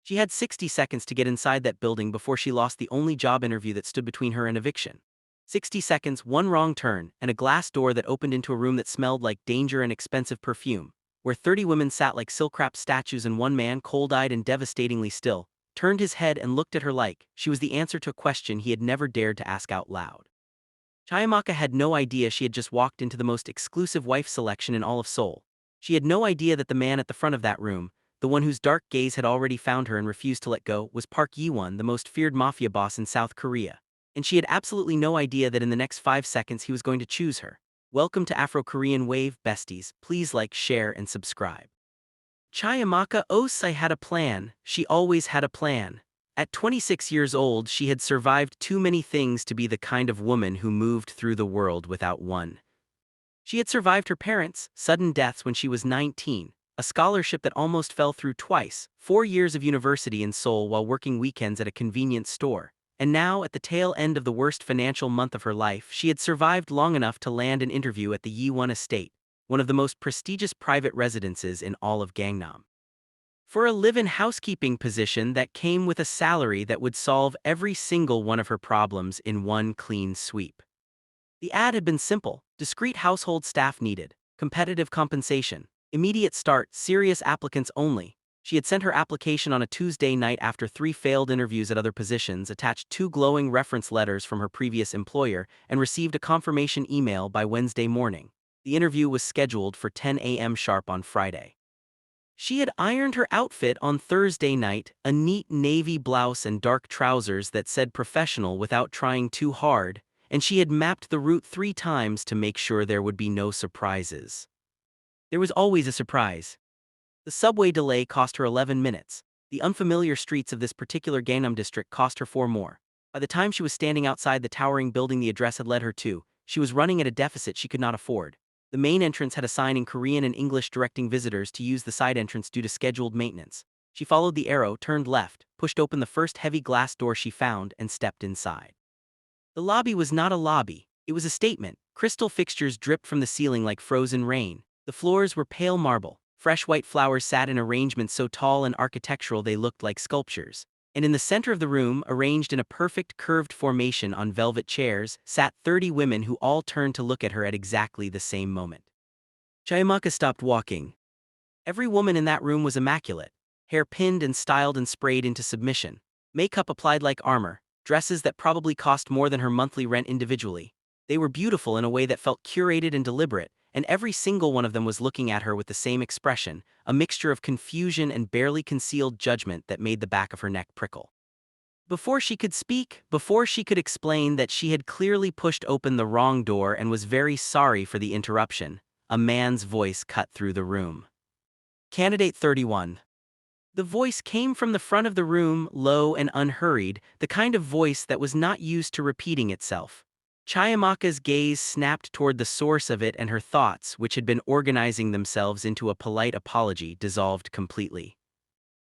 She had 60 seconds to get inside that building before she lost the only job interview that stood between her and eviction. 60 seconds, one wrong turn, and a glass door that opened into a room that smelled like danger and expensive perfume, where 30 women sat like silk-wrapped statues and one man, cold-eyed and devastatingly still, turned his head and looked at her like she was the answer to a question he had never dared to ask out loud. Chiamaka had no idea she had just walked into the most exclusive wife selection in all of Seoul. She had no idea that the man at the front of that room, the one whose dark gaze had already found her and refused to let go, was Park Jae-won, the most feared mafia boss in South Korea. And she had absolutely no idea that in the next 5 seconds he was going to choose her. Welcome to Afro-Korean Wave, besties. Please like, share, and subscribe. Chiamaka Osei had a plan. She always had a plan. At 26 years old, she had survived too many things to be the kind of woman who moved through the world without one. She had survived her parents' sudden deaths when she was 19, a scholarship that almost fell through twice, 4 years of university in Seoul while working weekends at a convenience store, and now, at the tail end of the worst financial month of her life, she had survived long enough to land an interview at the Jae-won estate, one of the most prestigious private residences in all of Gangnam, for a live-in housekeeping position that came with a salary that would solve every single one of her problems in one clean sweep. The ad had been simple: discreet household staff needed, competitive compensation, immediate start, serious applicants only. She had sent her application on a Tuesday night after 3 failed interviews at other positions, attached 2 glowing reference letters from her previous employer, and received a confirmation email by Wednesday morning. The interview was scheduled for 10 a.m. sharp on Friday. She had ironed her outfit on Thursday night, a neat navy blouse and dark trousers that said professional without trying too hard, and she had mapped the route 3 times to make sure there would be no surprises. There was always a surprise. The subway delay cost her 11 minutes. The unfamiliar streets of this particular Gangnam district cost her 4 more. By the time she was standing outside the towering building the address had led her to, she was running at a deficit she could not afford. The main entrance had a sign in Korean and English directing visitors to use the side entrance due to scheduled maintenance. She followed the arrow, turned left, pushed open the first heavy glass door she found, and stepped inside. The lobby was not a lobby. It was a statement. Crystal fixtures dripped from the ceiling like frozen rain. The floors were pale marble. Fresh white flowers sat in arrangements so tall and architectural they looked like sculptures. And in the center of the room, arranged in a perfect curved formation on velvet chairs, sat 30 women who all turned to look at her at exactly the same moment. Chiamaka stopped walking. Every woman in that room was immaculate. Hair pinned and styled and sprayed into submission. Makeup applied like armor. Dresses that probably cost more than her monthly rent individually. They were beautiful in a way that felt curated and deliberate, and every single one of them was looking at her with the same expression, a mixture of confusion and barely concealed judgment that made the back of her neck prickle. Before she could speak, before she could explain that she had clearly pushed open the wrong door and was very sorry for the interruption, a man's voice cut through the room. Candidate 31. The voice came from the front of the room, low and unhurried, the kind of voice that was not used to repeating itself. Chiamaka's gaze snapped toward the source of it, and her thoughts, which had been organizing themselves into a polite apology, dissolved completely.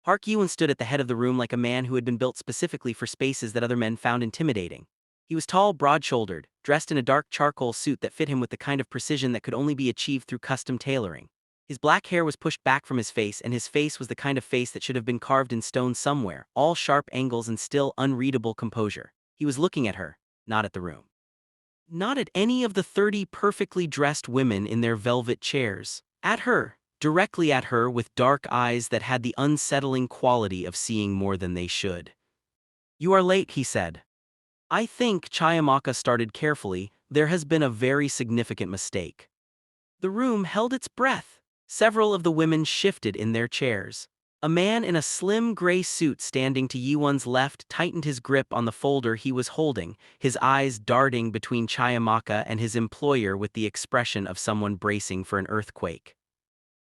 Park Jae-won stood at the head of the room like a man who had been built specifically for spaces that other men found intimidating. He was tall, broad-shouldered, dressed in a dark charcoal suit that fit him with the kind of precision that could only be achieved through custom tailoring. His black hair was pushed back from his face, and his face was the kind of face that should have been carved in stone somewhere, all sharp angles and still unreadable composure. He was looking at her, not at the room. Not at any of the 30 perfectly dressed women in their velvet chairs. At her, directly at her, with dark eyes that had the unsettling quality of seeing more than they should. "You are late," he said. "I think," Chiamaka started carefully, "there has been a very significant mistake." The room held its breath. Several of the women shifted in their chairs. A man in a slim gray suit standing to Yi-won's left tightened his grip on the folder he was holding, his eyes darting between Chiamaka and his employer with the expression of someone bracing for an earthquake.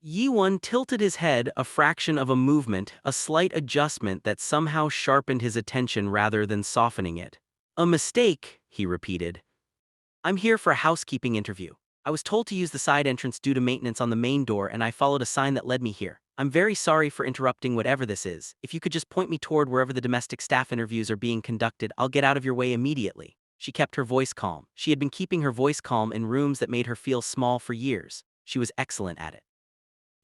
Yi-won tilted his head a fraction of a movement, a slight adjustment that somehow sharpened his attention rather than softening it. "A mistake," he repeated. "I'm here for a housekeeping interview. I was told to use the side entrance due to maintenance on the main door, and I followed a sign that led me here. I'm very sorry for interrupting whatever this is. If you could just point me toward wherever the domestic staff interviews are being conducted, I'll get out of your way immediately." She kept her voice calm. She had been keeping her voice calm in rooms that made her feel small for years. She was excellent at it.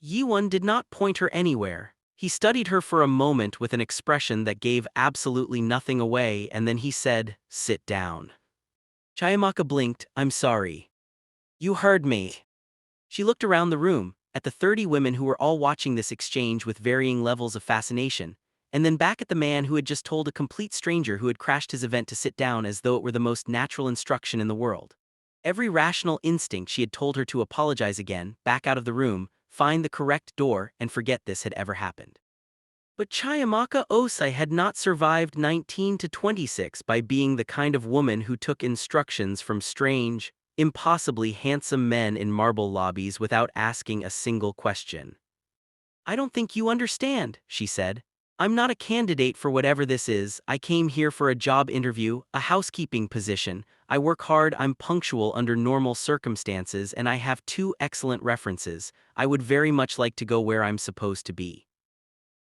Yi-won did not point her anywhere. He studied her for a moment with an expression that gave absolutely nothing away, and then he said, "Sit down." Chiamaka blinked. "I'm sorry." "You heard me." She looked around the room, at the 30 women who were all watching this exchange with varying levels of fascination, and then back at the man who had just told a complete stranger who had crashed his event to sit down as though it were the most natural instruction in the world. Every rational instinct she had told her to apologize again, back out of the room, find the correct door, and forget this had ever happened. But Chiamaka Osei had not survived 19 to 26 by being the kind of woman who took instructions from strange, impossibly handsome men in marble lobbies without asking a single question. "I don't think you understand," she said. "I'm not a candidate for whatever this is. I came here for a job interview, a housekeeping position. I work hard, I'm punctual under normal circumstances, and I have 2 excellent references. I would very much like to go where I'm supposed to be."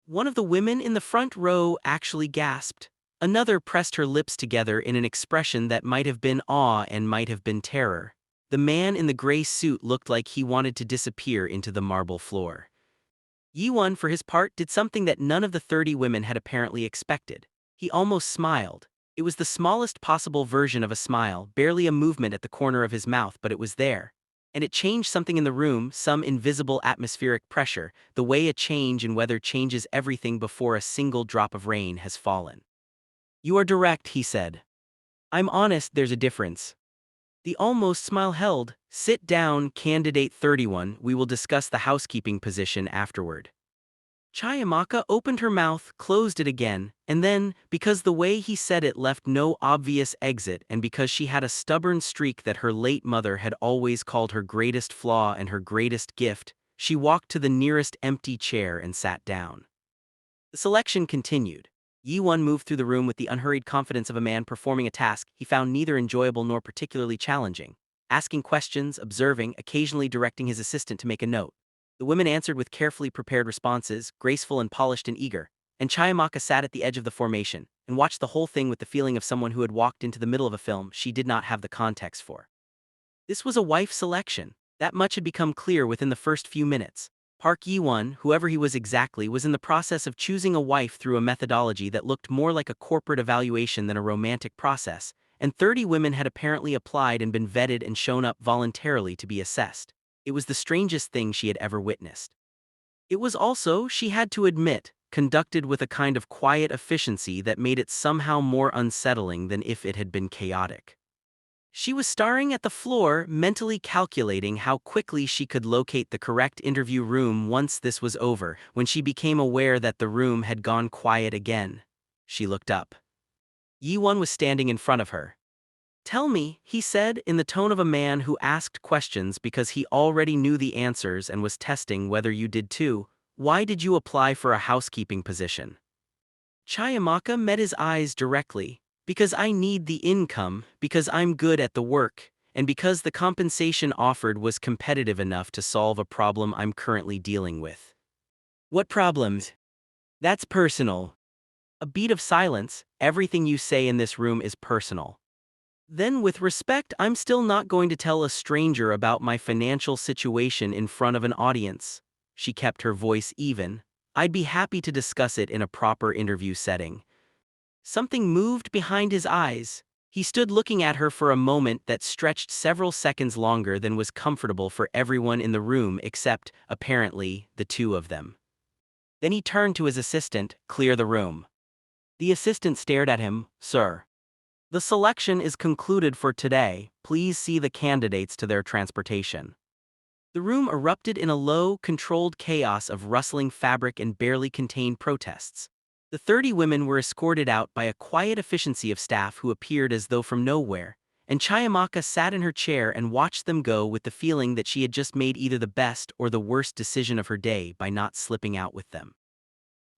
One of the women in the front row actually gasped. Another pressed her lips together in an expression that might have been awe and might have been terror. The man in the gray suit looked like he wanted to disappear into the marble floor. Yi-won, for his part, did something that none of the 30 women had apparently expected. He almost smiled. It was the smallest possible version of a smile, barely a movement at the corner of his mouth, but it was there. And it changed something in the room, some invisible atmospheric pressure, the way a change in weather changes everything before a single drop of rain has fallen. "You are direct," he said. "I'm honest, there's a difference." The almost smile held. "Sit down, candidate 31, we will discuss the housekeeping position afterward." Chiamaka opened her mouth, closed it again, and then, because the way he said it left no obvious exit and because she had a stubborn streak that her late mother had always called her greatest flaw and her greatest gift, she walked to the nearest empty chair and sat down. The selection continued. Yi-won moved through the room with the unhurried confidence of a man performing a task he found neither enjoyable nor particularly challenging, asking questions, observing, occasionally directing his assistant to make a note. The women answered with carefully prepared responses, graceful and polished and eager, and Chiamaka sat at the edge of the formation and watched the whole thing with the feeling of someone who had walked into the middle of a film she did not have the context for. This was a wife selection. That much had become clear within the first few minutes. Park Jae-won, whoever he was exactly, was in the process of choosing a wife through a methodology that looked more like a corporate evaluation than a romantic process, and 30 women had apparently applied and been vetted and shown up voluntarily to be assessed. It was the strangest thing she had ever witnessed. It was also, she had to admit, conducted with a kind of quiet efficiency that made it somehow more unsettling than if it had been chaotic. She was staring at the floor, mentally calculating how quickly she could locate the correct interview room once this was over, when she became aware that the room had gone quiet again. She looked up. Yi-won was standing in front of her. "Tell me," he said, in the tone of a man who asked questions because he already knew the answers and was testing whether you did too, "why did you apply for a housekeeping position?" Chiamaka met his eyes directly. "Because I need the income, because I'm good at the work, and because the compensation offered was competitive enough to solve a problem I'm currently dealing with." "What problems?" "That's personal." A beat of silence. "Everything you say in this room is personal." "Then with respect, I'm still not going to tell a stranger about my financial situation in front of an audience." She kept her voice even. "I'd be happy to discuss it in a proper interview setting." Something moved behind his eyes. He stood looking at her for a moment that stretched several seconds longer than was comfortable for everyone in the room except, apparently, the 2 of them. Then he turned to his assistant, "Clear the room." The assistant stared at him. "Sir. The selection is concluded for today. Please see the candidates to their transportation." The room erupted in a low, controlled chaos of rustling fabric and barely contained protests. The 30 women were escorted out by a quiet efficiency of staff who appeared as though from nowhere, and Chiamaka sat in her chair and watched them go with the feeling that she had just made either the best or the worst decision of her day by not slipping out with them.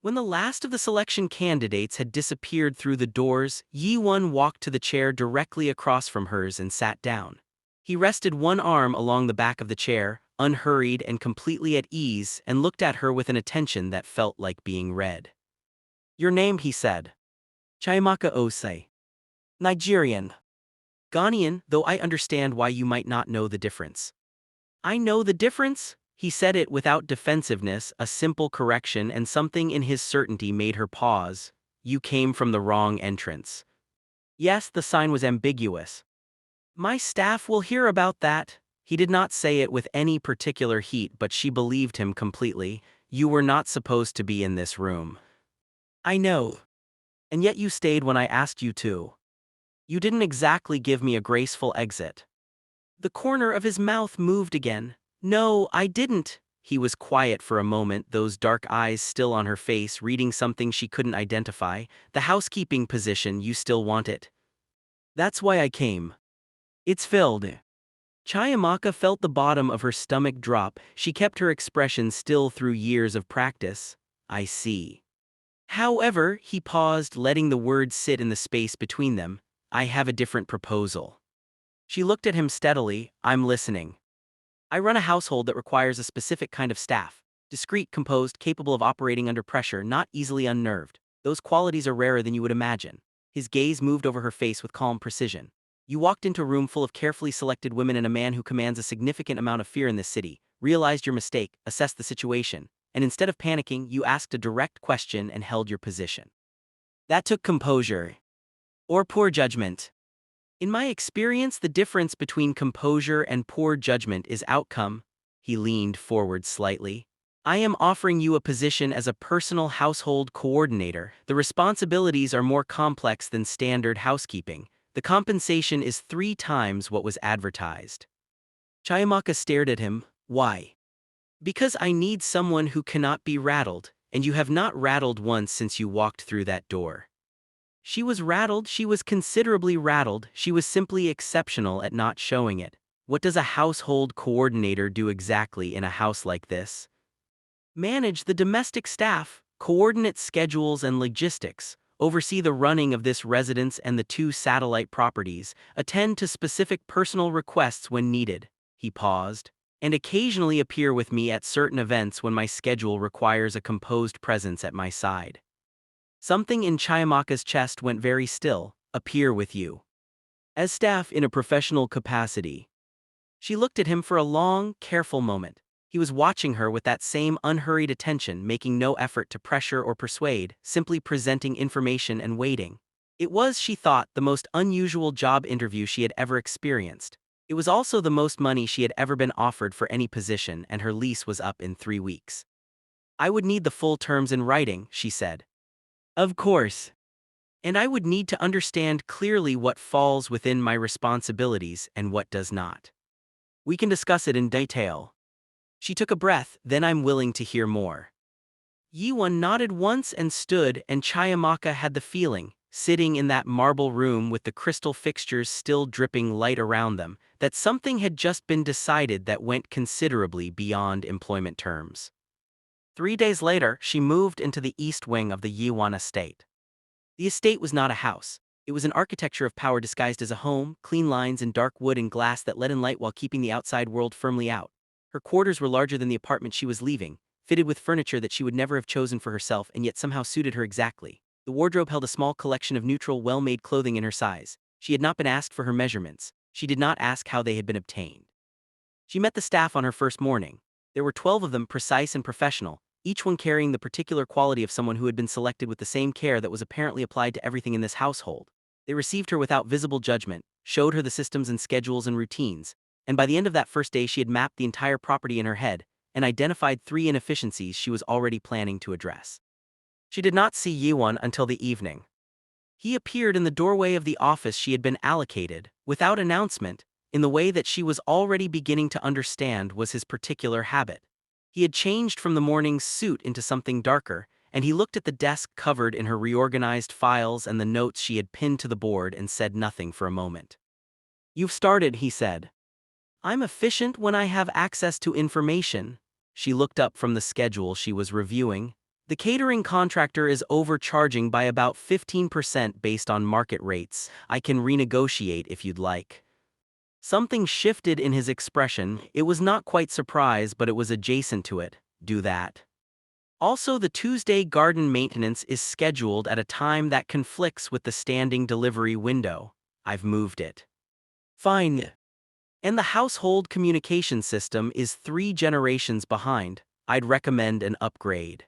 When the last of the selection candidates had disappeared through the doors, Yi-won walked to the chair directly across from hers and sat down. He rested one arm along the back of the chair, unhurried and completely at ease, and looked at her with an attention that felt like being read. "Your name," he said. "Chiamaka Osei." "Nigerian." "Ghanaian, though I understand why you might not know the difference." "I know the difference?" He said it without defensiveness, a simple correction, and something in his certainty made her pause. You came from the wrong entrance. Yes, the sign was ambiguous. My staff will hear about that. He did not say it with any particular heat, but she believed him completely. You were not supposed to be in this room. I know. And yet you stayed when I asked you to. You didn't exactly give me a graceful exit. The corner of his mouth moved again. No, I didn't. He was quiet for a moment, those dark eyes still on her face, reading something she couldn't identify. The housekeeping position, you still want it. That's why I came. It's filled. Chiamaka felt the bottom of her stomach drop. She kept her expression still through years of practice. I see. However, he paused, letting the words sit in the space between them. I have a different proposal. She looked at him steadily. I'm listening. I run a household that requires a specific kind of staff. Discreet, composed, capable of operating under pressure, not easily unnerved. Those qualities are rarer than you would imagine. His gaze moved over her face with calm precision. You walked into a room full of carefully selected women and a man who commands a significant amount of fear in this city, realized your mistake, assessed the situation, and instead of panicking, you asked a direct question and held your position. That took composure. Or poor judgment. In my experience, the difference between composure and poor judgment is outcome. He leaned forward slightly. I am offering you a position as a personal household coordinator. The responsibilities are more complex than standard housekeeping. The compensation is 3 times what was advertised. Chiamaka stared at him. Why? Because I need someone who cannot be rattled, and you have not rattled once since you walked through that door. She was rattled, she was considerably rattled, she was simply exceptional at not showing it. What does a household coordinator do exactly in a house like this? Manage the domestic staff, coordinate schedules and logistics, oversee the running of this residence and the 2 satellite properties, attend to specific personal requests when needed. He paused. And occasionally appear with me at certain events when my schedule requires a composed presence at my side. Something in Chiamaka's chest went very still. Appear with you. As staff in a professional capacity. She looked at him for a long, careful moment. He was watching her with that same unhurried attention, making no effort to pressure or persuade, simply presenting information and waiting. It was, she thought, the most unusual job interview she had ever experienced. It was also the most money she had ever been offered for any position, and her lease was up in 3 weeks. I would need the full terms in writing, she said. Of course. And I would need to understand clearly what falls within my responsibilities and what does not. We can discuss it in detail. She took a breath, then I'm willing to hear more. Jae-won nodded once and stood, and Chiamaka had the feeling, sitting in that marble room with the crystal fixtures still dripping light around them, that something had just been decided that went considerably beyond employment terms. 3 days later, she moved into the east wing of the Jae-won estate. The estate was not a house. It was an architecture of power disguised as a home, clean lines and dark wood and glass that let in light while keeping the outside world firmly out. Her quarters were larger than the apartment she was leaving, fitted with furniture that she would never have chosen for herself and yet somehow suited her exactly. The wardrobe held a small collection of neutral, well-made clothing in her size. She had not been asked for her measurements. She did not ask how they had been obtained. She met the staff on her first morning. There were 12 of them, precise and professional, each one carrying the particular quality of someone who had been selected with the same care that was apparently applied to everything in this household. They received her without visible judgment, showed her the systems and schedules and routines, and by the end of that first day she had mapped the entire property in her head and identified 3 inefficiencies she was already planning to address. She did not see Jae-won until the evening. He appeared in the doorway of the office she had been allocated, without announcement, in the way that she was already beginning to understand was his particular habit. He had changed from the morning's suit into something darker, and he looked at the desk covered in her reorganized files and the notes she had pinned to the board and said nothing for a moment. You've started, he said. I'm efficient when I have access to information. She looked up from the schedule she was reviewing. The catering contractor is overcharging by about 15% based on market rates. I can renegotiate if you'd like. Something shifted in his expression. It was not quite surprise, but it was adjacent to it. Do that. Also, the Tuesday garden maintenance is scheduled at a time that conflicts with the standing delivery window. I've moved it. Fine. And the household communication system is 3 generations behind. I'd recommend an upgrade.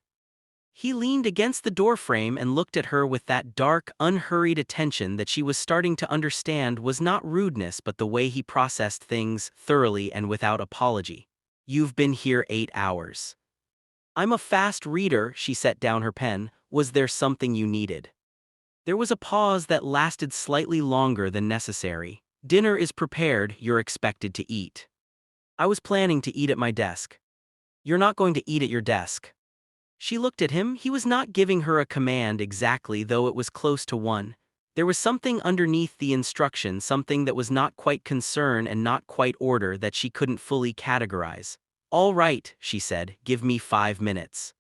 He leaned against the doorframe and looked at her with that dark, unhurried attention that she was starting to understand was not rudeness but the way he processed things thoroughly and without apology. You've been here 8 hours. I'm a fast reader, she set down her pen. Was there something you needed? There was a pause that lasted slightly longer than necessary. Dinner is prepared, you're expected to eat. I was planning to eat at my desk. You're not going to eat at your desk. She looked at him. He was not giving her a command exactly, though it was close to one. There was something underneath the instruction, something that was not quite concern and not quite order that she couldn't fully categorize. All right, she said, give me 5 minutes.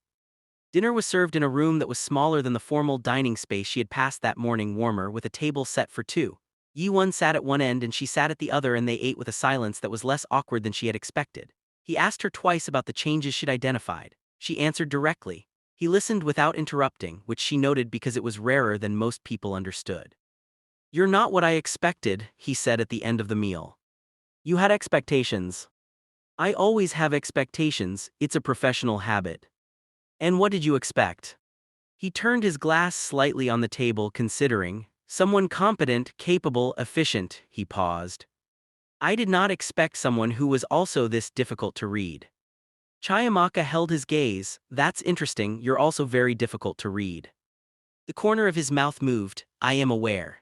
Dinner was served in a room that was smaller than the formal dining space she had passed that morning, warmer, with a table set for two. Yi-won sat at one end and she sat at the other, and they ate with a silence that was less awkward than she had expected. He asked her twice about the changes she'd identified. She answered directly. He listened without interrupting, which she noted because it was rarer than most people understood. You're not what I expected, he said at the end of the meal. You had expectations. I always have expectations, it's a professional habit. And what did you expect? He turned his glass slightly on the table, considering. Someone competent, capable, efficient, he paused. I did not expect someone who was also this difficult to read. Chiamaka held his gaze. That's interesting, you're also very difficult to read. The corner of his mouth moved. I am aware.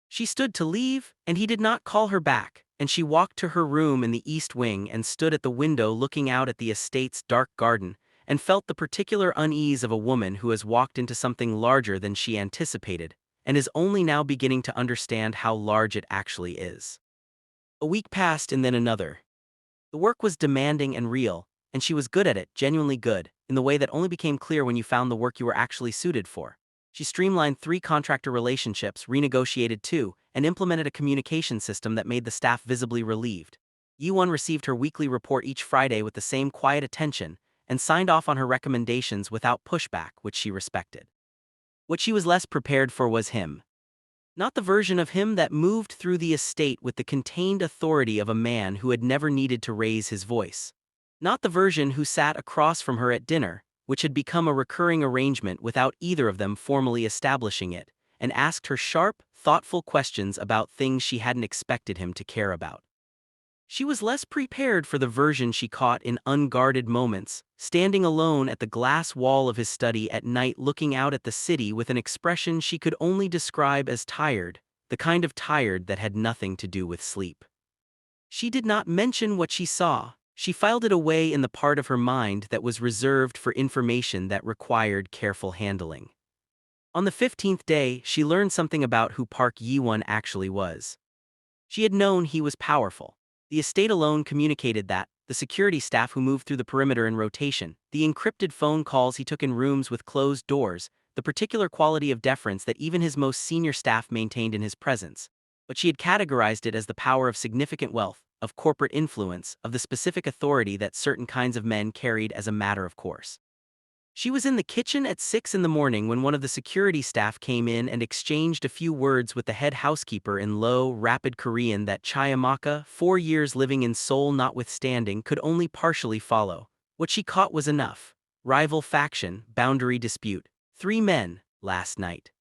She stood to leave, and he did not call her back, and she walked to her room in the east wing and stood at the window looking out at the estate's dark garden, and felt the particular unease of a woman who has walked into something larger than she anticipated, and is only now beginning to understand how large it actually is. A week passed and then another. The work was demanding and real, and she was good at it, genuinely good, in the way that only became clear when you found the work you were actually suited for. She streamlined 3 contractor relationships, renegotiated 2, and implemented a communication system that made the staff visibly relieved. Yi-won received her weekly report each Friday with the same quiet attention, and signed off on her recommendations without pushback, which she respected. What she was less prepared for was him. Not the version of him that moved through the estate with the contained authority of a man who had never needed to raise his voice. Not the version who sat across from her at dinner, which had become a recurring arrangement without either of them formally establishing it, and asked her sharp, thoughtful questions about things she hadn't expected him to care about. She was less prepared for the version she caught in unguarded moments, standing alone at the glass wall of his study at night looking out at the city with an expression she could only describe as tired, the kind of tired that had nothing to do with sleep. She did not mention what she saw. She filed it away in the part of her mind that was reserved for information that required careful handling. On the 15th day, she learned something about who Park Jae-won actually was. She had known he was powerful. The estate alone communicated that, the security staff who moved through the perimeter in rotation, the encrypted phone calls he took in rooms with closed doors, the particular quality of deference that even his most senior staff maintained in his presence. But she had categorized it as the power of significant wealth, of corporate influence, of the specific authority that certain kinds of men carried as a matter of course. She was in the kitchen at 6 in the morning when one of the security staff came in and exchanged a few words with the head housekeeper in low, rapid Korean that Chiamaka, 4 years living in Seoul notwithstanding, could only partially follow. What she caught was enough. Rival faction, boundary dispute. 3 men, last night.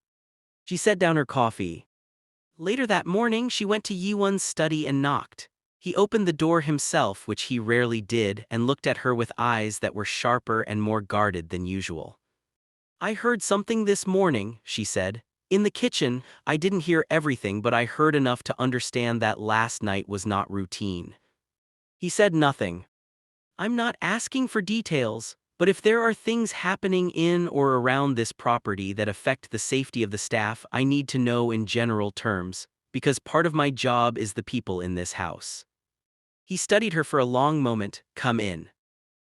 She set down her coffee. Later that morning, she went to Yi-won's study and knocked. He opened the door himself, which he rarely did, and looked at her with eyes that were sharper and more guarded than usual. I heard something this morning, she said. In the kitchen, I didn't hear everything, but I heard enough to understand that last night was not routine. He said nothing. I'm not asking for details, but if there are things happening in or around this property that affect the safety of the staff, I need to know in general terms, because part of my job is the people in this house. He studied her for a long moment. Come in.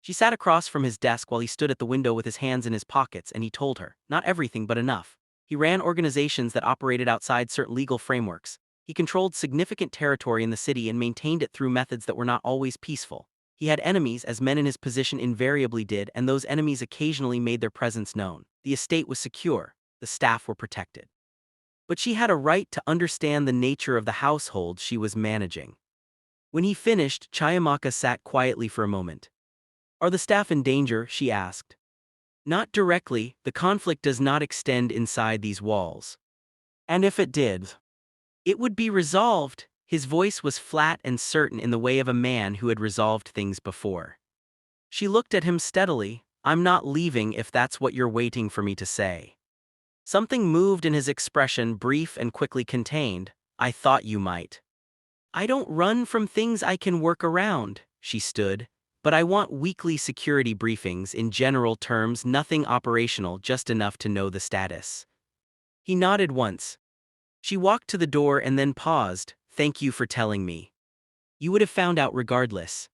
She sat across from his desk while he stood at the window with his hands in his pockets, and he told her, not everything but enough. He ran organizations that operated outside certain legal frameworks. He controlled significant territory in the city and maintained it through methods that were not always peaceful. He had enemies, as men in his position invariably did, and those enemies occasionally made their presence known. The estate was secure. The staff were protected. But she had a right to understand the nature of the household she was managing. When he finished, Chiamaka sat quietly for a moment. Are the staff in danger? She asked. Not directly, the conflict does not extend inside these walls. And if it did, it would be resolved. His voice was flat and certain in the way of a man who had resolved things before. She looked at him steadily. I'm not leaving if that's what you're waiting for me to say. Something moved in his expression, brief and quickly contained. I thought you might. I don't run from things I can work around, she stood, but I want weekly security briefings in general terms, nothing operational, just enough to know the status. He nodded once. She walked to the door and then paused. Thank you for telling me. You would have found out regardless.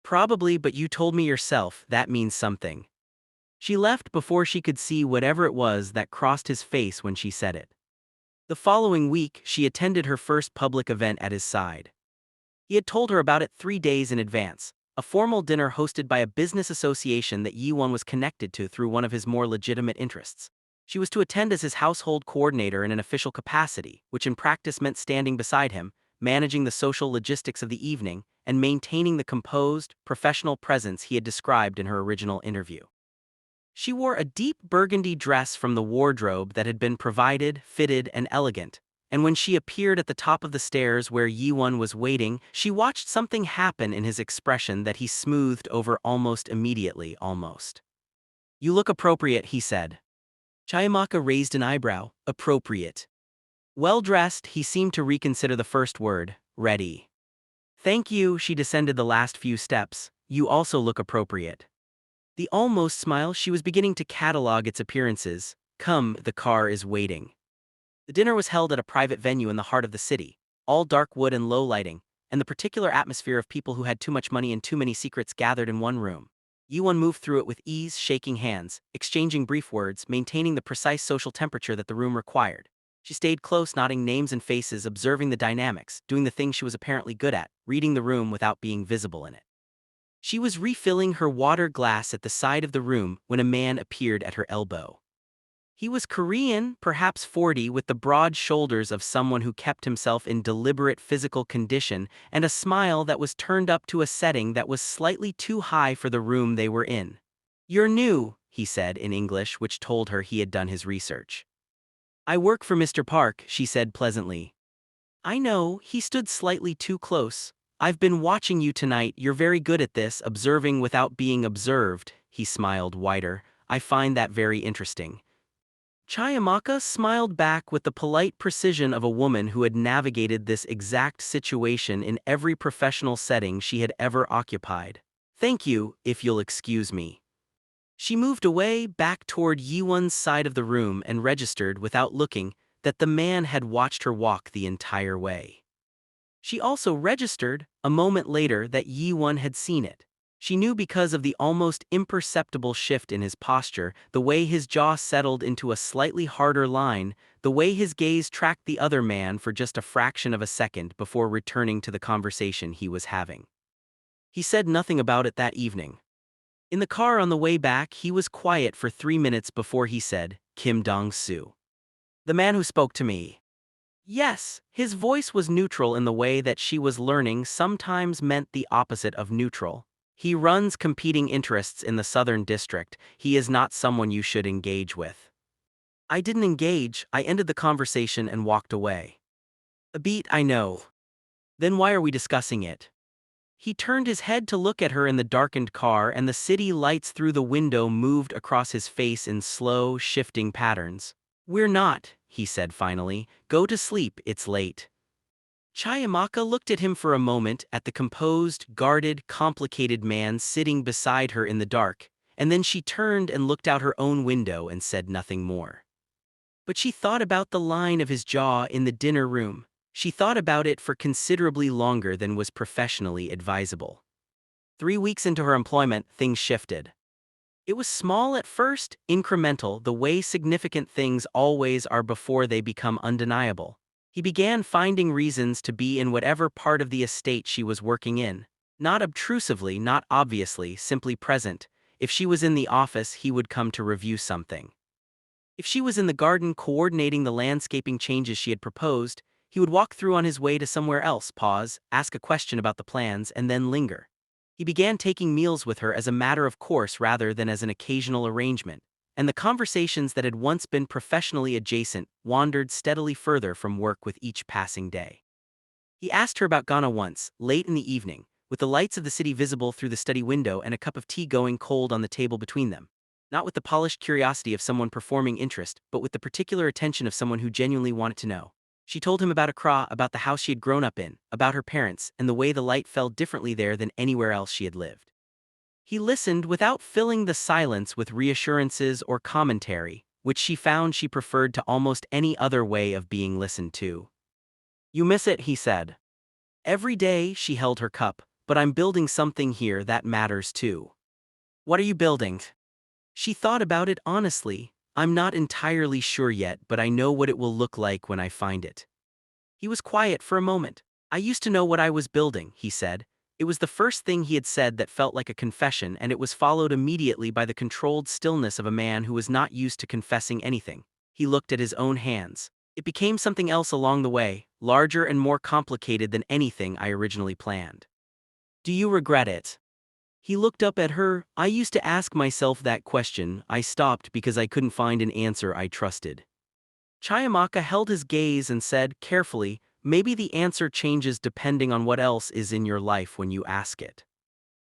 Probably, but you told me yourself, that means something. She left before she could see whatever it was that crossed his face when she said it. The following week, she attended her first public event at his side. He had told her about it 3 days in advance, a formal dinner hosted by a business association that Yi-won was connected to through one of his more legitimate interests. She was to attend as his household coordinator in an official capacity, which in practice meant standing beside him, managing the social logistics of the evening, and maintaining the composed, professional presence he had described in her original interview. She wore a deep burgundy dress from the wardrobe that had been provided, fitted, and elegant, and when she appeared at the top of the stairs where Yi-won was waiting, she watched something happen in his expression that he smoothed over almost immediately, almost. You look appropriate, he said. Chiamaka raised an eyebrow. Appropriate. Well-dressed, he seemed to reconsider the first word. Ready. Thank you, she descended the last few steps. You also look appropriate. The almost smile, she was beginning to catalog its appearances. Come, the car is waiting. The dinner was held at a private venue in the heart of the city, all dark wood and low lighting, and the particular atmosphere of people who had too much money and too many secrets gathered in one room. Yi-won moved through it with ease, shaking hands, exchanging brief words, maintaining the precise social temperature that the room required. She stayed close, nodding names and faces, observing the dynamics, doing the thing she was apparently good at, reading the room without being visible in it. She was refilling her water glass at the side of the room when a man appeared at her elbow. He was Korean, perhaps 40, with the broad shoulders of someone who kept himself in deliberate physical condition and a smile that was turned up to a setting that was slightly too high for the room they were in. You're new, he said in English, which told her he had done his research. I work for Mr. Park, she said pleasantly. I know, he stood slightly too close. I've been watching you tonight, you're very good at this, observing without being observed, he smiled wider. I find that very interesting. Chiamaka smiled back with the polite precision of a woman who had navigated this exact situation in every professional setting she had ever occupied. Thank you, if you'll excuse me. She moved away, back toward Yi-won's side of the room and registered, without looking, that the man had watched her walk the entire way. She also registered, a moment later, that Yi-won had seen it. She knew because of the almost imperceptible shift in his posture, the way his jaw settled into a slightly harder line, the way his gaze tracked the other man for just a fraction of a second before returning to the conversation he was having. He said nothing about it that evening. In the car on the way back, he was quiet for 3 minutes before he said, Kim Dong-soo. The man who spoke to me. Yes, his voice was neutral in the way that she was learning sometimes meant the opposite of neutral. He runs competing interests in the Southern District. He is not someone you should engage with. I didn't engage, I ended the conversation and walked away. A beat, I know. Then why are we discussing it? He turned his head to look at her in the darkened car, and the city lights through the window moved across his face in slow, shifting patterns. We're not, he said finally. Go to sleep, it's late. Chiamaka looked at him for a moment, at the composed, guarded, complicated man sitting beside her in the dark, and then she turned and looked out her own window and said nothing more. But she thought about the line of his jaw in the dinner room. She thought about it for considerably longer than was professionally advisable. 3 weeks into her employment, things shifted. It was small at first, incremental, the way significant things always are before they become undeniable. He began finding reasons to be in whatever part of the estate she was working in. Not obtrusively, not obviously, simply present. If she was in the office, he would come to review something. If she was in the garden coordinating the landscaping changes she had proposed, He would walk through on his way to somewhere else, pause, ask a question about the plans, and then linger. He began taking meals with her as a matter of course rather than as an occasional arrangement, and the conversations that had once been professionally adjacent wandered steadily further from work with each passing day. He asked her about Ghana once, late in the evening, with the lights of the city visible through the study window and a cup of tea going cold on the table between them. Not with the polished curiosity of someone performing interest, but with the particular attention of someone who genuinely wanted to know. She told him about Accra, about the house she had grown up in, about her parents, and the way the light fell differently there than anywhere else she had lived. He listened without filling the silence with reassurances or commentary, which she found she preferred to almost any other way of being listened to. "You miss it," he said. "Every day," she held her cup, "but I'm building something here that matters too." "What are you building?" She thought about it honestly. "I'm not entirely sure yet, but I know what it will look like when I find it." He was quiet for a moment. "I used to know what I was building," he said. It was the first thing he had said that felt like a confession, and it was followed immediately by the controlled stillness of a man who was not used to confessing anything. He looked at his own hands. "It became something else along the way, larger and more complicated than anything I originally planned." "Do you regret it?" He looked up at her. "I used to ask myself that question. I stopped because I couldn't find an answer I trusted." Chiamaka held his gaze and said, carefully, "Maybe the answer changes depending on what else is in your life when you ask it."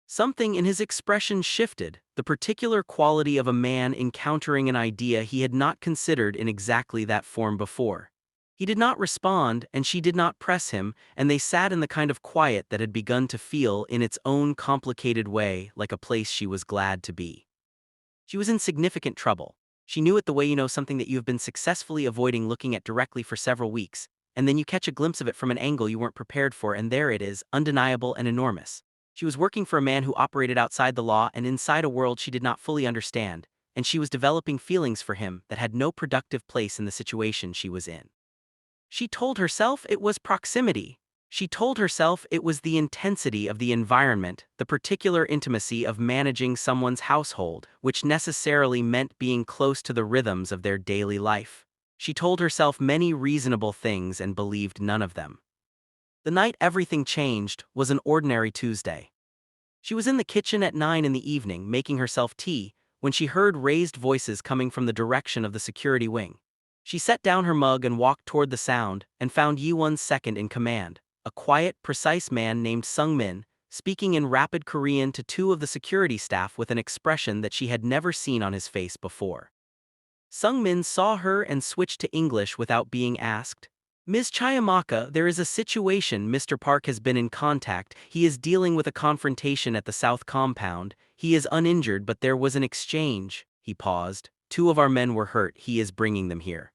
Something in his expression shifted, the particular quality of a man encountering an idea he had not considered in exactly that form before. He did not respond, and she did not press him, and they sat in the kind of quiet that had begun to feel, in its own complicated way, like a place she was glad to be. She was in significant trouble. She knew it the way you know something that you have been successfully avoiding looking at directly for several weeks, and then you catch a glimpse of it from an angle you weren't prepared for, and there it is, undeniable and enormous. She was working for a man who operated outside the law and inside a world she did not fully understand, and she was developing feelings for him that had no productive place in the situation she was in. She told herself it was proximity. She told herself it was the intensity of the environment, the particular intimacy of managing someone's household, which necessarily meant being close to the rhythms of their daily life. She told herself many reasonable things and believed none of them. The night everything changed was an ordinary Tuesday. She was in the kitchen at 9 in the evening making herself tea when she heard raised voices coming from the direction of the security wing. She set down her mug and walked toward the sound and found Yi-won's second in command, a quiet, precise man named Sung-min, speaking in rapid Korean to two of the security staff with an expression that she had never seen on his face before. Sung-min saw her and switched to English without being asked. "Ms. Chiamaka, there is a situation. Mr. Park has been in contact. He is dealing with a confrontation at the South Compound. He is uninjured, but there was an exchange." He paused. "Two of our men were hurt. He is bringing them here."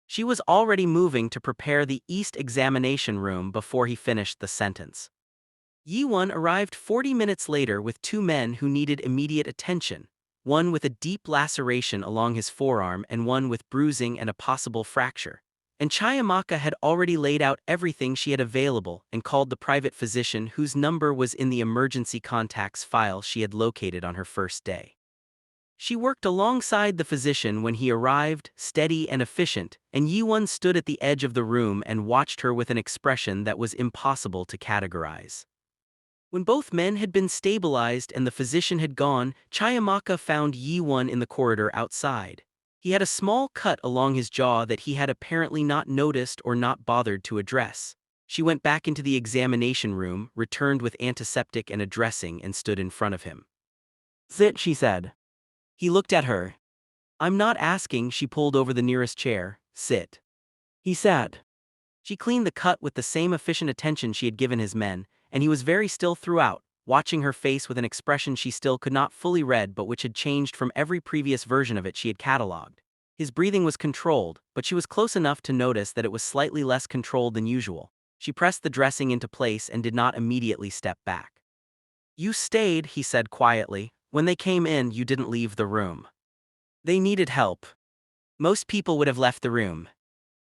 She was already moving to prepare the East examination room before he finished the sentence. Yi-won arrived 40 minutes later with two men who needed immediate attention, one with a deep laceration along his forearm and one with bruising and a possible fracture. And Chiamaka had already laid out everything she had available and called the private physician whose number was in the emergency contacts file she had located on her first day. She worked alongside the physician when he arrived, steady and efficient, and Yi-won stood at the edge of the room and watched her with an expression that was impossible to categorize. When both men had been stabilized and the physician had gone, Chiamaka found Yi-won in the corridor outside. He had a small cut along his jaw that he had apparently not noticed or not bothered to address. She went back into the examination room, returned with antiseptic and a dressing, and stood in front of him. "Sit," she said. He looked at her. "I'm not asking." She pulled over the nearest chair. "Sit." He sat. She cleaned the cut with the same efficient attention she had given his men, and he was very still throughout, watching her face with an expression she still could not fully read but which had changed from every previous version of it she had catalogued. His breathing was controlled, but she was close enough to notice that it was slightly less controlled than usual. She pressed the dressing into place and did not immediately step back. "You stayed," he said quietly. "When they came in, you didn't leave the room. They needed help. Most people would have left the room."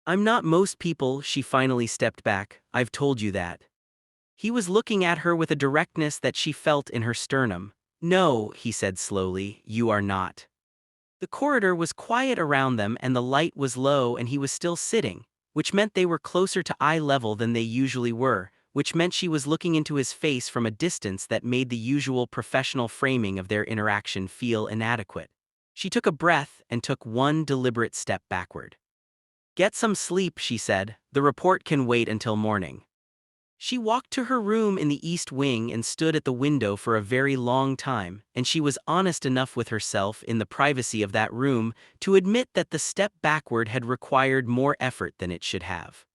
"I'm not most people." She finally stepped back. "I've told you that." He was looking at her with a directness that she felt in her sternum. "No," he said slowly, "you are not." The corridor was quiet around them and the light was low and he was still sitting, which meant they were closer to eye level than they usually were, which meant she was looking into his face from a distance that made the usual professional framing of their interaction feel inadequate. She took a breath and took one deliberate step backward. "Get some sleep," she said. "The report can wait until morning." She walked to her room in the East Wing and stood at the window for a very long time, and she was honest enough with herself in the privacy of that room to admit that the step backward had required more effort than it should have.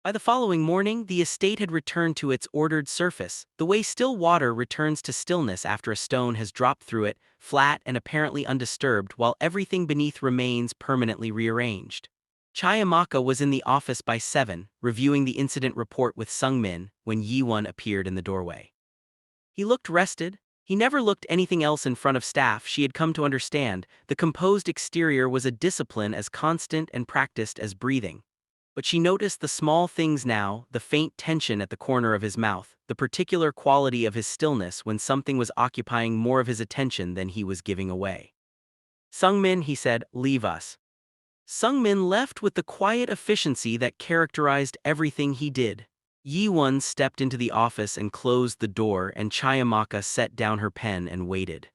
By the following morning, the estate had returned to its ordered surface, the way still water returns to stillness after a stone has dropped through it, flat and apparently undisturbed, while everything beneath remains permanently rearranged. Chiamaka was in the office by 7, reviewing the incident report with Sungmin, when Yi-won appeared in the doorway. He looked rested. He never looked anything else in front of staff. She had come to understand the composed exterior was a discipline as constant and practiced as breathing. But she noticed the small things now, the faint tension at the corner of his mouth, the particular quality of his stillness when something was occupying more of his attention than he was giving away. "Sungmin," he said, "leave us." Sungmin left with the quiet efficiency that characterized everything he did. Yi-won stepped into the office and closed the door, and Chiamaka set down her pen and waited.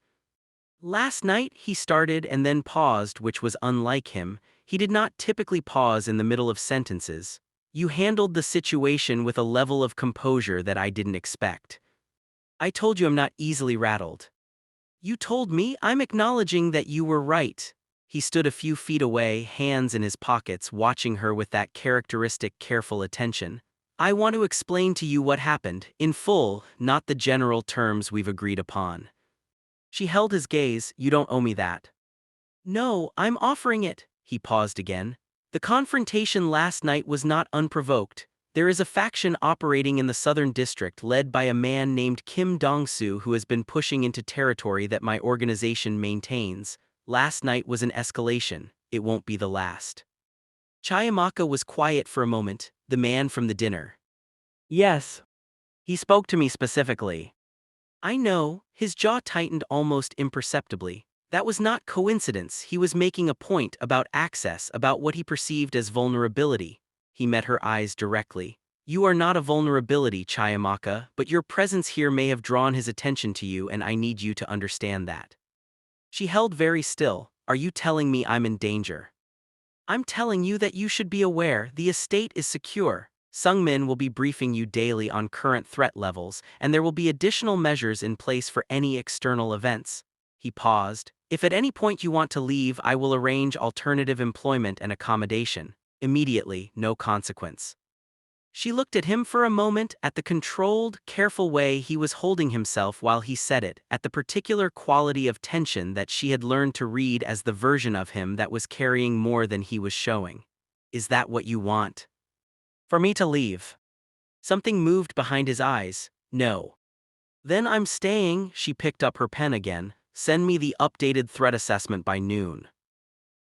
"Last night," he started and then paused, which was unlike him. He did not typically pause in the middle of sentences. "You handled the situation with a level of composure that I didn't expect. I told you I'm not easily rattled. You told me I'm acknowledging that you were right." He stood a few feet away, hands in his pockets, watching her with that characteristic careful attention. "I want to explain to you what happened, in full, not the general terms we've agreed upon." She held his gaze. "You don't owe me that." "No, I'm offering it." He paused again. "The confrontation last night was not unprovoked. There is a faction operating in the Southern District led by a man named Kim Dong-soo who has been pushing into territory that my organization maintains. Last night was an escalation. It won't be the last." Chiamaka was quiet for a moment. "The man from the dinner." "Yes. He spoke to me specifically." "I know." His jaw tightened almost imperceptibly. That was not coincidence. He was making a point about access, about what he perceived as vulnerability. He met her eyes directly. "You are not a vulnerability, Chiamaka, but your presence here may have drawn his attention to you, and I need you to understand that." She held very still. "Are you telling me I'm in danger?" "I'm telling you that you should be aware the estate is secure. Sungmin will be briefing you daily on current threat levels, and there will be additional measures in place for any external events." He paused. "If at any point you want to leave, I will arrange alternative employment and accommodation. Immediately, no consequence." She looked at him for a moment, at the controlled, careful way he was holding himself while he said it, at the particular quality of tension that she had learned to read as the version of him that was carrying more than he was showing. "Is that what you want? For me to leave?" Something moved behind his eyes. "No." "Then I'm staying." She picked up her pen again. "Send me the updated threat assessment by noon."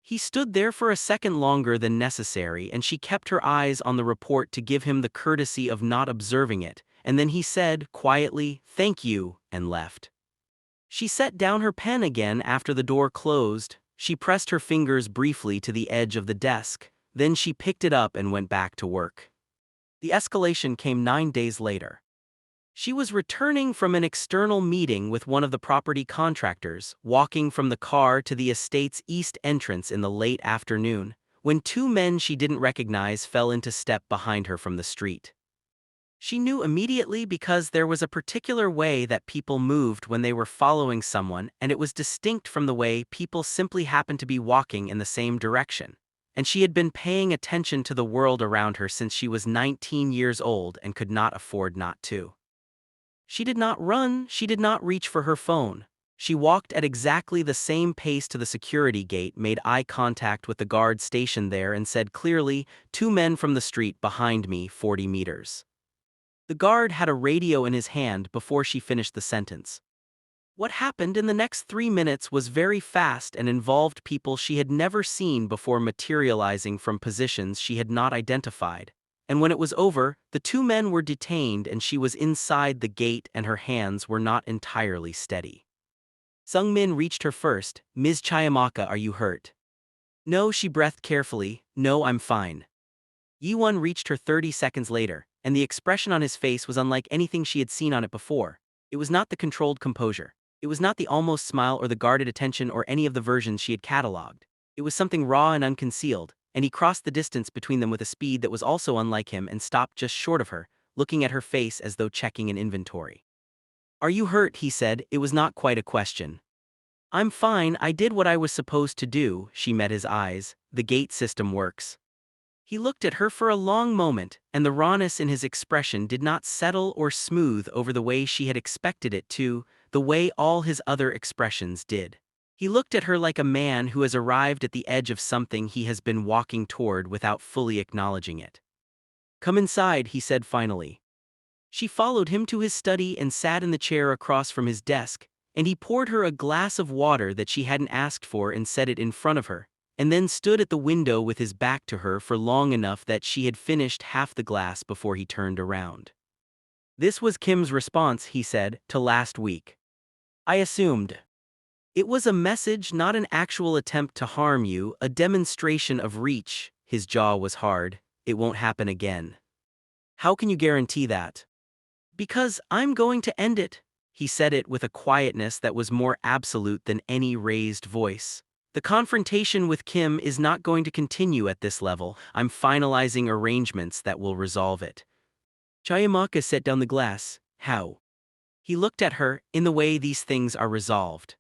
He stood there for a second longer than necessary, and she kept her eyes on the report to give him the courtesy of not observing it, and then he said, quietly, "Thank you," and left. She set down her pen again after the door closed. She pressed her fingers briefly to the edge of the desk, then she picked it up and went back to work. The escalation came 9 days later. She was returning from an external meeting with one of the property contractors, walking from the car to the estate's east entrance in the late afternoon, when 2 men she didn't recognize fell into step behind her from the street. She knew immediately because there was a particular way that people moved when they were following someone, and it was distinct from the way people simply happened to be walking in the same direction. And she had been paying attention to the world around her since she was 19 years old and could not afford not to. She did not run, she did not reach for her phone. She walked at exactly the same pace to the security gate, made eye contact with the guard stationed there, and said clearly, "2 men from the street behind me, 40 meters." The guard had a radio in his hand before she finished the sentence. What happened in the next 3 minutes was very fast and involved people she had never seen before materializing from positions she had not identified. And when it was over, the 2 men were detained and she was inside the gate and her hands were not entirely steady. Sungmin reached her first. "Ms. Chiamaka, are you hurt?" "No," she breathed carefully. "No, I'm fine." Yi-won reached her 30 seconds later, and the expression on his face was unlike anything she had seen on it before. It was not the controlled composure. It was not the almost smile or the guarded attention or any of the versions she had catalogued. It was something raw and unconcealed, and he crossed the distance between them with a speed that was also unlike him and stopped just short of her, looking at her face as though checking an inventory. "Are you hurt?" he said. It was not quite a question. "I'm fine, I did what I was supposed to do." She met his eyes. "The gate system works." He looked at her for a long moment, and the rawness in his expression did not settle or smooth over the way she had expected it to, the way all his other expressions did. He looked at her like a man who has arrived at the edge of something he has been walking toward without fully acknowledging it. "Come inside," he said finally. She followed him to his study and sat in the chair across from his desk, and he poured her a glass of water that she hadn't asked for and set it in front of her, and then stood at the window with his back to her for long enough that she had finished half the glass before he turned around. "This was Kim's response," he said, "to last week. I assumed. It was a message, not an actual attempt to harm you, a demonstration of reach." His jaw was hard. "It won't happen again." "How can you guarantee that?" "Because I'm going to end it." He said it with a quietness that was more absolute than any raised voice. "The confrontation with Kim is not going to continue at this level. I'm finalizing arrangements that will resolve it." Chiamaka set down the glass. "How?" He looked at her, "In the way these things are resolved."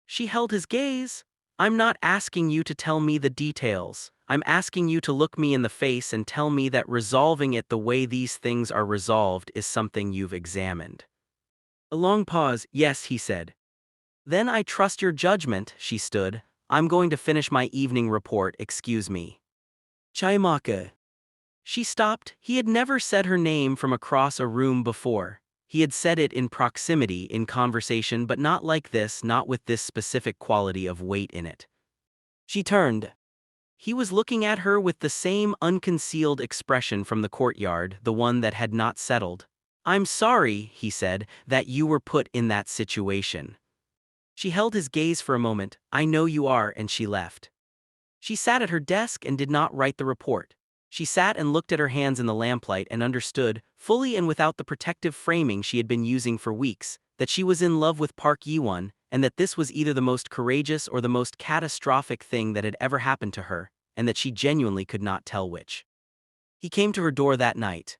She held his gaze. "I'm not asking you to tell me the details. I'm asking you to look me in the face and tell me that resolving it the way these things are resolved is something you've examined." A long pause. "Yes," he said. "Then I trust your judgment." She stood. "I'm going to finish my evening report, excuse me." "Chiamaka." She stopped. He had never said her name from across a room before. He had said it in proximity, in conversation, but not like this, not with this specific quality of weight in it. She turned. He was looking at her with the same unconcealed expression from the courtyard, the one that had not settled. "I'm sorry," he said, "that you were put in that situation." She held his gaze for a moment. "I know you are," and she left. She sat at her desk and did not write the report. She sat and looked at her hands in the lamplight and understood, fully and without the protective framing she had been using for weeks, that she was in love with Park Jae-won, and that this was either the most courageous or the most catastrophic thing that had ever happened to her, and that she genuinely could not tell which. He came to her door that night.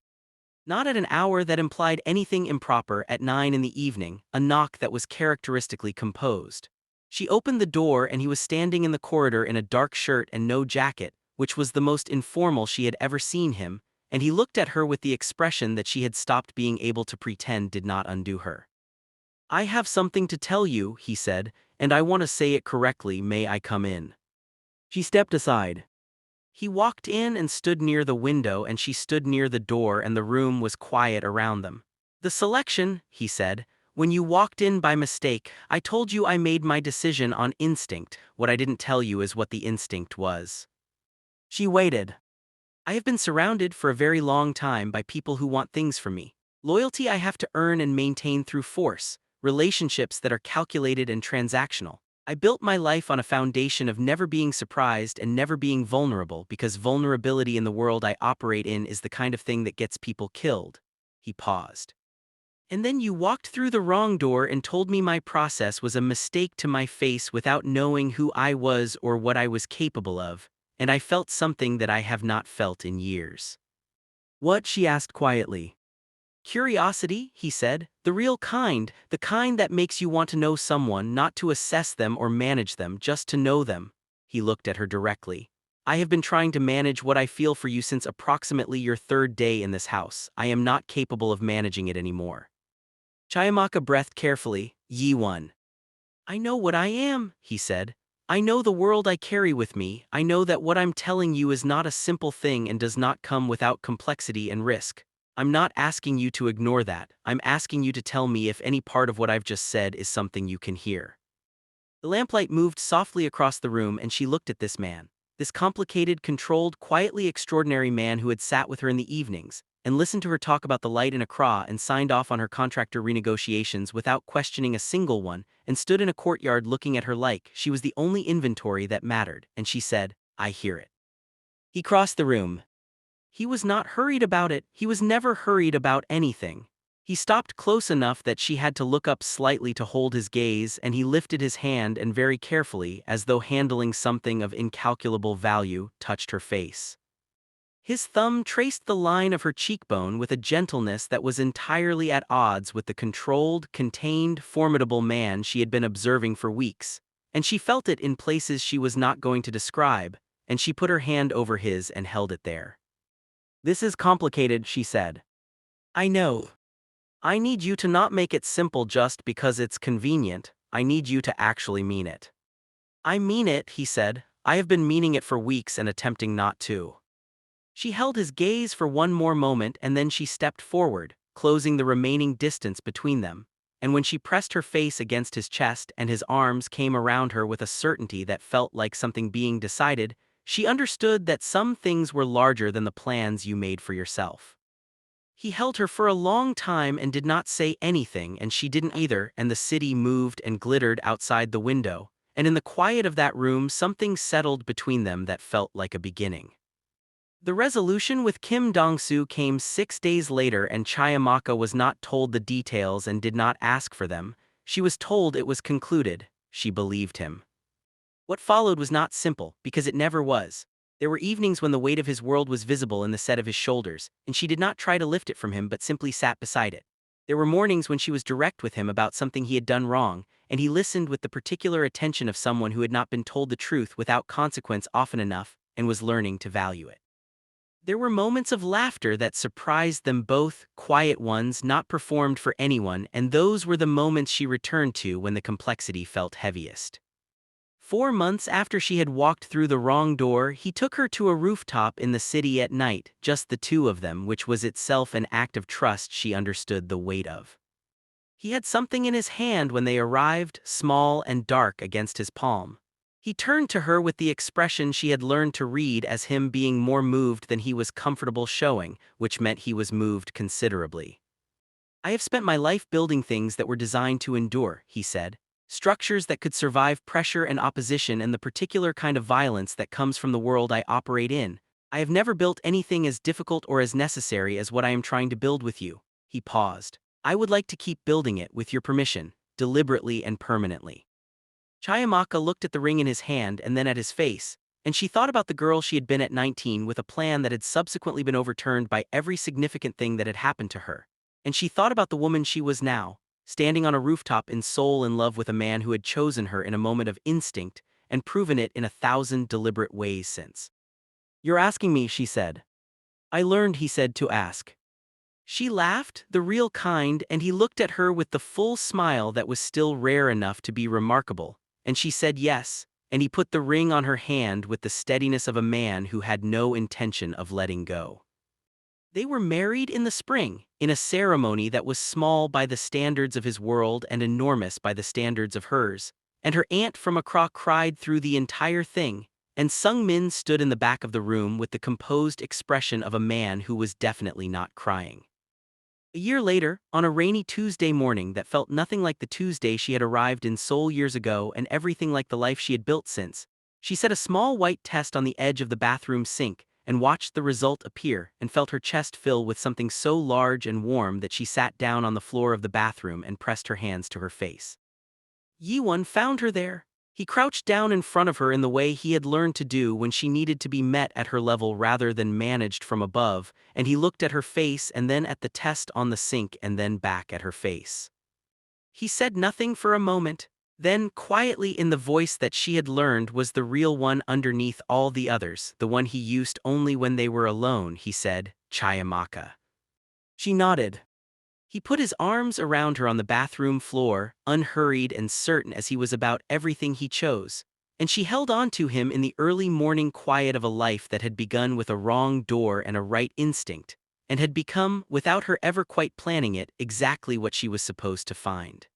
Not at an hour that implied anything improper, at 9 in the evening, a knock that was characteristically composed. She opened the door and he was standing in the corridor in a dark shirt and no jacket, which was the most informal she had ever seen him, and he looked at her with the expression that she had stopped being able to pretend did not undo her. "I have something to tell you," he said, "and I want to say it correctly. May I come in?" She stepped aside. He walked in and stood near the window, and she stood near the door, and the room was quiet around them. "The selection," he said. "When you walked in by mistake, I told you I made my decision on instinct. What I didn't tell you is what the instinct was." She waited. "I have been surrounded for a very long time by people who want things from me. Loyalty I have to earn and maintain through force, relationships that are calculated and transactional. I built my life on a foundation of never being surprised and never being vulnerable, because vulnerability in the world I operate in is the kind of thing that gets people killed." He paused. "And then you walked through the wrong door and told me my process was a mistake to my face without knowing who I was or what I was capable of, and I felt something that I have not felt in years." "What?" she asked quietly. "Curiosity," he said, "the real kind, the kind that makes you want to know someone, not to assess them or manage them, just to know them." He looked at her directly. "I have been trying to manage what I feel for you since approximately your third day in this house. I am not capable of managing it anymore." Chiamaka breathed carefully. "Yi-won. I know what I am," he said. "I know the world I carry with me. I know that what I'm telling you is not a simple thing and does not come without complexity and risk. I'm not asking you to ignore that. I'm asking you to tell me if any part of what I've just said is something you can hear." The lamplight moved softly across the room and she looked at this man. This complicated, controlled, quietly extraordinary man who had sat with her in the evenings, and listened to her talk about the light in Accra and signed off on her contractor renegotiations without questioning a single one, and stood in a courtyard looking at her like she was the only inventory that mattered, and she said, "I hear it." He crossed the room. He was not hurried about it, he was never hurried about anything. He stopped close enough that she had to look up slightly to hold his gaze, and he lifted his hand and very carefully, as though handling something of incalculable value, touched her face. His thumb traced the line of her cheekbone with a gentleness that was entirely at odds with the controlled, contained, formidable man she had been observing for weeks, and she felt it in places she was not going to describe, and she put her hand over his and held it there. "This is complicated," she said. "I know. I need you to not make it simple just because it's convenient, I need you to actually mean it." "I mean it," he said. "I have been meaning it for weeks and attempting not to." She held his gaze for one more moment and then she stepped forward, closing the remaining distance between them, and when she pressed her face against his chest and his arms came around her with a certainty that felt like something being decided, she understood that some things were larger than the plans you made for yourself. He held her for a long time and did not say anything, and she didn't either, and the city moved and glittered outside the window, and in the quiet of that room something settled between them that felt like a beginning. The resolution with Kim Dong-soo came 6 days later, and Chiamaka was not told the details and did not ask for them. She was told it was concluded. She believed him. What followed was not simple, because it never was. There were evenings when the weight of his world was visible in the set of his shoulders, and she did not try to lift it from him but simply sat beside it. There were mornings when she was direct with him about something he had done wrong, and he listened with the particular attention of someone who had not been told the truth without consequence often enough and was learning to value it. There were moments of laughter that surprised them both, quiet ones not performed for anyone, and those were the moments she returned to when the complexity felt heaviest. 4 months after she had walked through the wrong door, he took her to a rooftop in the city at night, just the two of them, which was itself an act of trust she understood the weight of. He had something in his hand when they arrived, small and dark against his palm. He turned to her with the expression she had learned to read as him being more moved than he was comfortable showing, which meant he was moved considerably. "I have spent my life building things that were designed to endure," he said. "Structures that could survive pressure and opposition and the particular kind of violence that comes from the world I operate in. I have never built anything as difficult or as necessary as what I am trying to build with you." He paused. "I would like to keep building it, with your permission, deliberately and permanently." Chiamaka looked at the ring in his hand and then at his face, and she thought about the girl she had been at 19 with a plan that had subsequently been overturned by every significant thing that had happened to her. And she thought about the woman she was now, standing on a rooftop in Seoul in love with a man who had chosen her in a moment of instinct and proven it in 1,000 deliberate ways since. "You're asking me," she said. "I learned," he said, "to ask." She laughed, the real kind, and he looked at her with the full smile that was still rare enough to be remarkable, and she said yes, and he put the ring on her hand with the steadiness of a man who had no intention of letting go. They were married in the spring, in a ceremony that was small by the standards of his world and enormous by the standards of hers, and her aunt from Accra cried through the entire thing, and Sung Min stood in the back of the room with the composed expression of a man who was definitely not crying. A year later, on a rainy Tuesday morning that felt nothing like the Tuesday she had arrived in Seoul years ago and everything like the life she had built since, she set a small white test on the edge of the bathroom sink and watched the result appear and felt her chest fill with something so large and warm that she sat down on the floor of the bathroom and pressed her hands to her face. Yi-won found her there. He crouched down in front of her in the way he had learned to do when she needed to be met at her level rather than managed from above, and he looked at her face and then at the test on the sink and then back at her face. He said nothing for a moment. Then, quietly in the voice that she had learned was the real one underneath all the others, the one he used only when they were alone, he said, "Chiamaka." She nodded. He put his arms around her on the bathroom floor, unhurried and certain as he was about everything he chose, and she held on to him in the early morning quiet of a life that had begun with a wrong door and a right instinct, and had become, without her ever quite planning it, exactly what she was supposed to find.